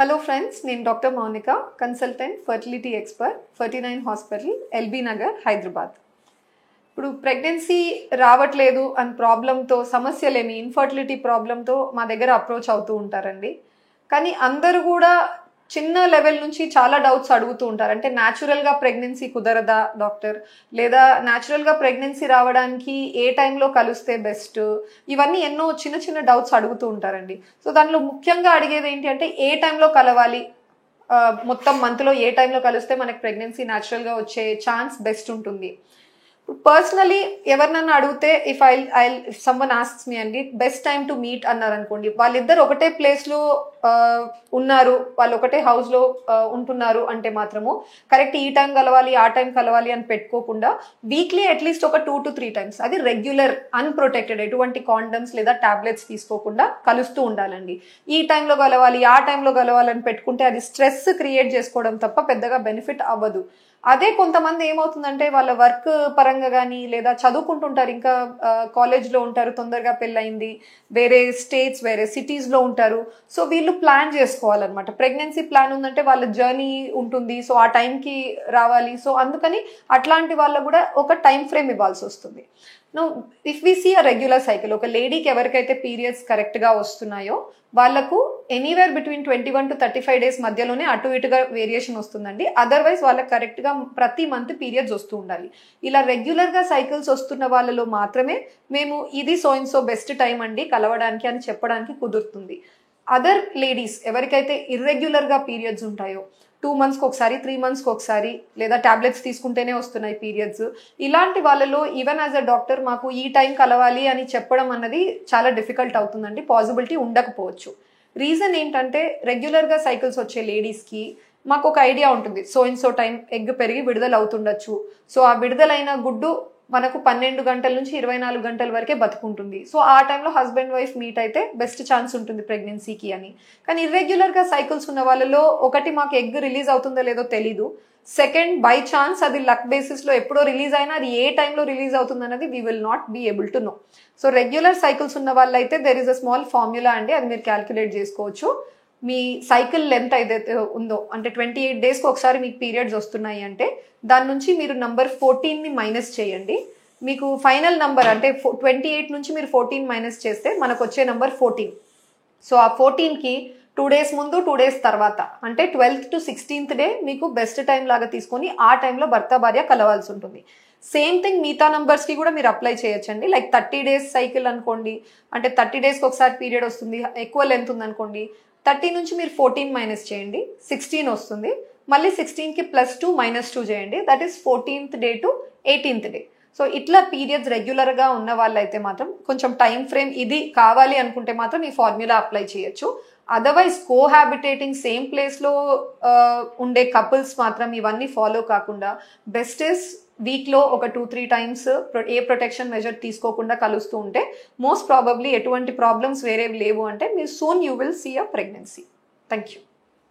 Hello friends, నేను doctor Mounika, consultant fertility expert, 39 hospital, LB Nagar, Hyderabad. ఇప్పుడు pregnancy రావట్లేదు అని ప్రాబ్లంతో, సమస్యలేమి ఇన్ఫర్టిలిటీ ప్రాబ్లంతో మా దగ్గర అప్రోచ్ అవుతూ ఉంటారండి. కానీ అందరూ కూడా చిన్న లెవెల్ నుంచి చాలా డౌట్స్ అడుగుతూ ఉంటారు. అంటే న్యాచురల్గా ప్రెగ్నెన్సీ కుదరదా డాక్టర్, లేదా న్యాచురల్గా ప్రెగ్నెన్సీ రావడానికి ఏ టైంలో కలిస్తే బెస్ట్, ఇవన్నీ ఎన్నో చిన్న చిన్న డౌట్స్ అడుగుతూ ఉంటారండి. సో దానిలో ముఖ్యంగా అడిగేది ఏంటి అంటే ఏ టైంలో కలవాలి, మొత్తం మంత్లో ఏ టైంలో కలిస్తే మనకి ప్రెగ్నెన్సీ న్యాచురల్గా వచ్చే ఛాన్స్ బెస్ట్ ఉంటుంది. పర్సనలీ ఎవరినన్నా అడిగితే ఇఫ్ సమ్వన్ ఆస్క్స్ మీ అండి బెస్ట్ టైం టు మీట్ అన్నారు అనుకోండి, వాళ్ళిద్దరు ఒకటే ప్లేస్లో ఉన్నారు, వాళ్ళు ఒకటే హౌస్లో ఉంటున్నారు అంటే మాత్రము కరెక్ట్ ఈ టైం కలవాలి ఆ టైం కలవాలి అని పెట్టుకోకుండా వీక్లీ అట్లీస్ట్ ఒక 2 to 3 times, అది రెగ్యులర్ అన్ప్రొటెక్టెడ్, ఎటువంటి కాండమ్స్ లేదా టాబ్లెట్స్ తీసుకోకుండా కలుస్తూ ఉండాలండి. ఈ టైంలో కలవాలి ఆ టైంలో కలవాలని పెట్టుకుంటే అది స్ట్రెస్ క్రియేట్ చేసుకోవడం తప్ప పెద్దగా బెనిఫిట్ అవ్వదు. అదే కొంతమంది ఏమవుతుందంటే వాళ్ళ వర్క్ పరంగా కానీ లేదా చదువుకుంటుంటారు, ఇంకా కాలేజ్లో ఉంటారు, తొందరగా పెళ్ళయింది, వేరే స్టేట్స్ వేరే సిటీస్లో ఉంటారు. సో వీళ్ళు ప్లాన్ చేసుకోవాలన్నమాట. ప్రెగ్నెన్సీ ప్లాన్ ఉందంటే వాళ్ళ జర్నీ ఉంటుంది, సో ఆ టైంకి రావాలి. సో అందుకని అట్లాంటి వాళ్ళకు కూడా ఒక టైం ఫ్రేమ్ ఇవ్వాల్సి వస్తుంది. No if we see a regular cycle, ఒక లేడీకి ఎవరికైతే పీరియడ్స్ కరెక్ట్గా వస్తున్నాయో వాళ్ళకు ఎనీవేర్ బిట్వీన్ 21 to 35 days మధ్యలోనే అటు ఇటుగా వేరియేషన్ వస్తుందండి. అదర్వైజ్ వాళ్ళకి కరెక్ట్గా ప్రతి మంత్ పీరియడ్స్ వస్తూ ఉండాలి. ఇలా రెగ్యులర్గా సైకిల్స్ వస్తున్న వాళ్ళలో మాత్రమే మేము ఇది సో బెస్ట్ టైం అండి కలవడానికి అని చెప్పడానికి కుదురుతుంది. అదర్ లేడీస్ ఎవరికైతే ఇర్రెగ్యులర్గా పీరియడ్స్ ఉంటాయో, 2 monthsకి ఒకసారి 3 monthsకి ఒకసారి, లేదా టాబ్లెట్స్ తీసుకుంటేనే వస్తున్నాయి పీరియడ్స్, ఇలాంటి వాళ్ళలో ఈవెన్ యాజ్ అ డాక్టర్ మాకు ఈ టైం కలవాలి అని చెప్పడం అన్నది చాలా డిఫికల్ట్ అవుతుందండి, పాసిబిలిటీ ఉండకపోవచ్చు. రీజన్ ఏంటంటే రెగ్యులర్గా సైకిల్స్ వచ్చే లేడీస్కి మాకు ఒక ఐడియా ఉంటుంది, సో టైం ఎగ్ పెరిగి విడుదల అవుతుండొచ్చు, సో ఆ విడుదలైన గుడ్డు మనకు 12 గంటల నుంచి 24 గంటల వరకే బతుకుంటుంది, సో ఆ టైంలో హస్బెండ్ వైఫ్ మీట్ అయితే బెస్ట్ ఛాన్స్ ఉంటుంది ప్రెగ్నెన్సీకి అని. కానీ ఇర్రెగ్యులర్గా సైకిల్స్ ఉన్న వాళ్ళలో ఒకటి మాకు ఎగ్ రిలీజ్ అవుతుందో లేదో తెలీదు, సెకండ్ బై ఛాన్స్ అది లక్ బేసిస్లో ఎప్పుడో రిలీజ్ అయినా అది ఏ టైంలో రిలీజ్ అవుతుంది అన్నది we will not be able to know. So regular cycles ఉన్న వాళ్ళైతే there is a small formula అండి, అది మీరు క్యాల్కులేట్ చేసుకోవచ్చు. మీ సైకిల్ లెంత్ ఏదైతే ఉందో, అంటే 28 daysకి ఒకసారి మీకు పీరియడ్స్ వస్తున్నాయి అంటే దాని నుంచి మీరు నంబర్ 14ని మైనస్ చేయండి. మీకు ఫైనల్ నంబర్ అంటే 28 నుంచి మీరు 14 మైనస్ చేస్తే మనకు వచ్చే నంబర్ 14. సో ఆ 14కి 2 days ముందు 2 days తర్వాత అంటే 12th to 16th day మీకు బెస్ట్ టైం లాగా తీసుకొని ఆ టైంలో భర్త భార్య కలవాల్సి ఉంటుంది. సేమ్ థింగ్ మిగతా నంబర్స్కి కూడా మీరు అప్లై చేయొచ్చండి. లైక్ 30 days సైకిల్ అనుకోండి, అంటే 30 daysకి ఒకసారి పీరియడ్ వస్తుంది, ఎక్కువ లెంత్ ఉందనుకోండి, 30 నుంచి మీరు 14 మైనస్ చేయండి, 16 వస్తుంది. మళ్ళీ 16కి +2 -2 చేయండి, that is 14th day to 18th day. So ఇట్లా పీరియడ్స్ రెగ్యులర్గా ఉన్న వాళ్ళైతే మాత్రం కొంచెం టైం ఫ్రేమ్ ఇది కావాలి అనుకుంటే మాత్రం ఈ ఫార్ములా అప్లై చేయొచ్చు. అదర్వైజ్ కోహాబిటేటింగ్ సేమ్ ప్లేస్లో ఉండే కపుల్స్ మాత్రం ఇవన్నీ ఫాలో కాకుండా బెస్ట్ ఇస్ వీక్లో ఒక 2-3 times ఏ ప్రొటెక్షన్ మెజర్ తీసుకోకుండా కలుస్తూ ఉంటే మోస్ట్ ప్రాబబ్లీ ఎటువంటి ప్రాబ్లమ్స్ వేరేవి లేవు అంటే మీరు soon you will see a pregnancy. Thank you.